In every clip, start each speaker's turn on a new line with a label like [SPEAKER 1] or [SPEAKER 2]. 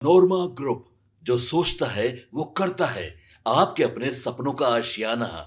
[SPEAKER 1] नोरमा group, जो सोचता है वो करता है। आपके अपने सपनों का आशियाना।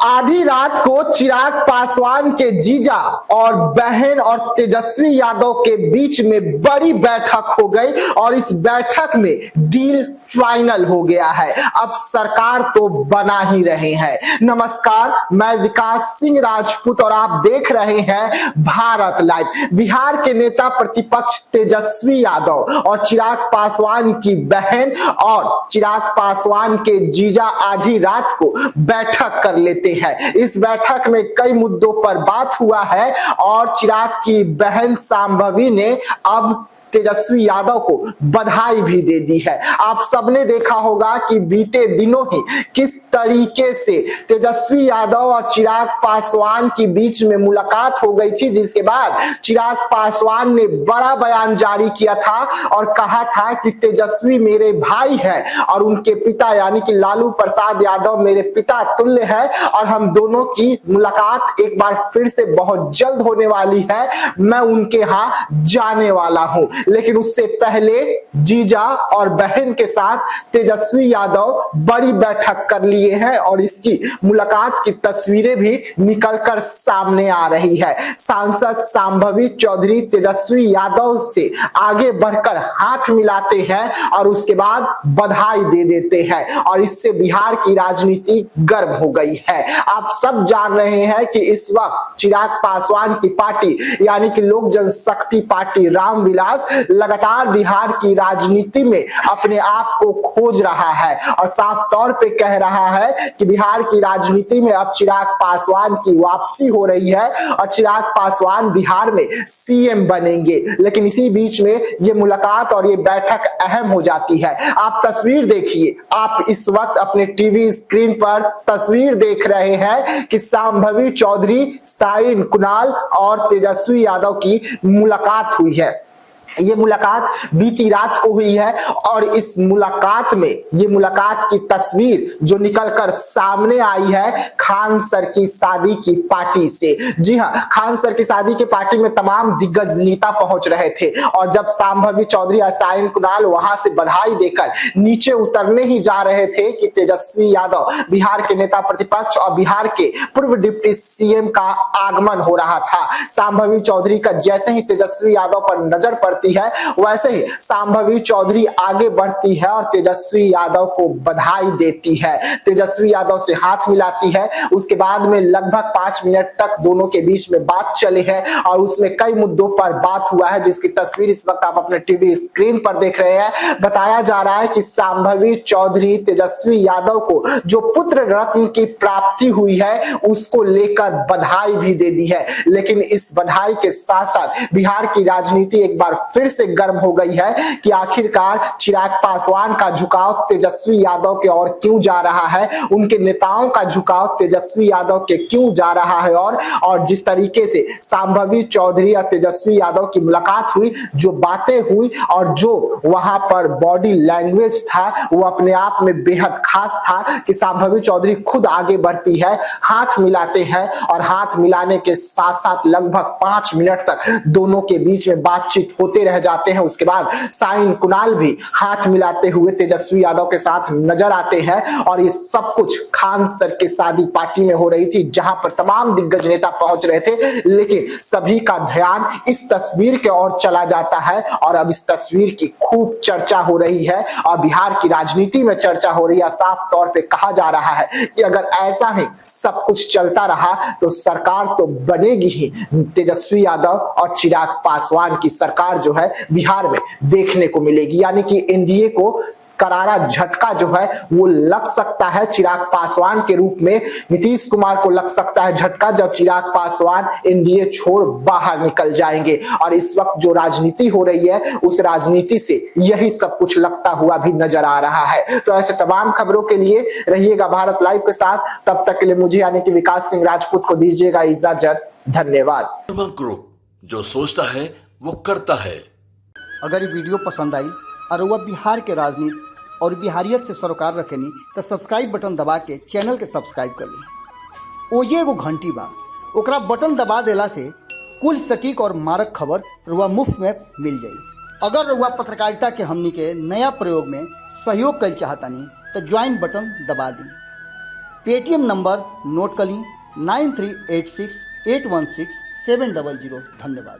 [SPEAKER 2] आधी रात को चिराग पासवान के जीजा और बहन और तेजस्वी यादव के बीच में बड़ी बैठक हो गई और इस बैठक में डील फाइनल हो गया है। अब सरकार तो बना ही रहे हैं। नमस्कार, मैं विकास सिंह राजपूत और आप देख रहे हैं भारत लाइव। बिहार के नेता प्रतिपक्ष तेजस्वी यादव और चिराग पासवान की बहन और चिराग पासवान के जीजा आधी रात को बैठक कर लेते हैं। इस बैठक में कई मुद्दों पर बात हुआ है और चिराग की बहन सांभवी ने अब तेजस्वी यादव को बधाई भी दे दी है। आप सबने देखा होगा कि बीते दिनों ही किस तरीके से तेजस्वी यादव और चिराग पासवान के बीच में मुलाकात हो गई थी, जिसके बाद चिराग पासवान ने बड़ा बयान जारी किया था और कहा था कि तेजस्वी मेरे भाई हैं और उनके पिता यानी कि लालू प्रसाद यादव मेरे पिता तुल्य है और हम दोनों की मुलाकात एक बार फिर से बहुत जल्द होने वाली है। मैं उनके यहाँ जाने वाला हूं। लेकिन उससे पहले जीजा और बहन के साथ तेजस्वी यादव बड़ी बैठक कर लिए हैं और इसकी मुलाकात की तस्वीरें भी निकलकर सामने आ रही है। सांसद सांभवी चौधरी तेजस्वी यादव से आगे बढ़कर हाथ मिलाते हैं और उसके बाद बधाई दे देते हैं और इससे बिहार की राजनीति गर्म हो गई है। आप सब जान रहे हैं कि इस वक्त चिराग पासवान की पार्टी यानी कि लोक जनशक्ति पार्टी रामविलास लगातार बिहार की राजनीति में अपने आप को खोज रहा है और साफ तौर पे कह रहा है कि बिहार की राजनीति में अब चिराग पासवान की वापसी हो रही है और चिराग पासवान बिहार में सीएम बनेंगे। लेकिन इसी बीच में ये मुलाकात और ये बैठक अहम हो जाती है। आप तस्वीर देखिए, आप इस वक्त अपने टीवी स्क्रीन पर तस्वीर देख रहे हैं कि सांभवी चौधरी, साइन कुणाल और तेजस्वी यादव की मुलाकात हुई है। ये मुलाकात बीती रात को हुई है और इस मुलाकात में ये मुलाकात की तस्वीर जो निकलकर सामने आई है खान सर की शादी की पार्टी से। जी हां, खान सर की शादी की पार्टी में तमाम दिग्गज नेता पहुंच रहे थे और जब सांभवी चौधरी और साइन कुणाल वहां से बधाई देकर नीचे उतरने ही जा रहे थे कि तेजस्वी यादव बिहार के नेता प्रतिपक्ष और बिहार के पूर्व डिप्टी सीएम का आगमन हो रहा था। सांभवी चौधरी का जैसे ही तेजस्वी यादव पर नजर पड़ती है वैसे ही सांभवी चौधरी आगे बढ़ती है और तेजस्वी यादव को बधाई देती है, तेजस्वी यादव से हाथ मिलाती है। उसके बाद में लगभग 5 मिनट तक दोनों के बीच में बात चली है और उसमें कई मुद्दों पर बात हुआ है जिसकी तस्वीर इस वक्त आप अपने टीवी स्क्रीन पर देख रहे हैं। बताया जा रहा है कि सांभवी चौधरी तेजस्वी यादव को जो पुत्र रत्न की प्राप्ति हुई है उसको लेकर बधाई भी दे दी है। लेकिन इस बधाई के साथ साथ बिहार की राजनीति एक बार फिर से गर्म हो गई है कि आखिरकार चिराग पासवान का झुकाव तेजस्वी यादव के ओर क्यों जा रहा है, उनके नेताओं का झुकाव तेजस्वी यादव के क्यों जा रहा है और जिस तरीके से सांभवी चौधरी और तेजस्वी यादव की मुलाकात हुई, जो बातें हुई और जो वहां पर बॉडी लैंग्वेज था वो अपने आप में बेहद खास था कि सांभवी चौधरी खुद आगे बढ़ती है, हाथ मिलाते हैं और हाथ मिलाने के साथ साथ लगभग 5 मिनट तक दोनों के बीच में बातचीत होते रह जाते हैं। उसके बाद साइन कुणाल भी हाथ मिलाते हुए तेजस्वी यादव के साथ नजर आते हैं और ये सब कुछ खान सर के शादी पार्टी में हो रही थी जहां पर तमाम दिग्गज नेता पहुंच रहे थे। लेकिन सभी का ध्यान इस तस्वीर के ओर चला जाता है और अब इस तस्वीर की खूब चर्चा हो रही है और बिहार की राजनीति में चर्चा हो रही है। साफ तौर पे कहा जा रहा है कि अगर ऐसा ही सब कुछ चलता रहा तो सरकार तो बनेगी ही, तेजस्वी यादव और चिराग पासवान की सरकार जो है बिहार में देखने को मिलेगी। यानी कि एनडीए को करारा झटका जो है वो लग सकता है चिराग पासवान के रूप में। नीतीश कुमार को लग सकता है झटका जब चिराग पासवान एनडीए छोड़ बाहर निकल जाएंगे और इस वक्त जो राजनीति हो रही है उस राजनीति से यही सब कुछ लगता हुआ भी नजर आ रहा है। तो ऐसे तमाम खबरों के लिए रहिएगा भारत लाइव के साथ। तब तक के लिए मुझे यानी कि विकास सिंह राजपूत को दीजिएगा इजाजत। धन्यवाद।
[SPEAKER 1] ग्रुप, जो सोचता है वो करता है।
[SPEAKER 3] अगर ये वीडियो पसंद आई और वह बिहार के राजनीति और बिहारियत से सरोकार रखेनी तो सब्सक्राइब बटन दबा के चैनल के सब्सक्राइब कर ली। ओजे एगो घंटी बा, ओकरा बटन दबा देला से कुल सटीक और मारक खबर रुआ मुफ्त में मिल जाई। अगर रउआ पत्रकारिता के हमनी के नया प्रयोग में सहयोग कर चाहतनी तो ज्वाइन बटन दबा दी। पेटीएम नंबर नोट कर ली 9386816700। धन्यवाद।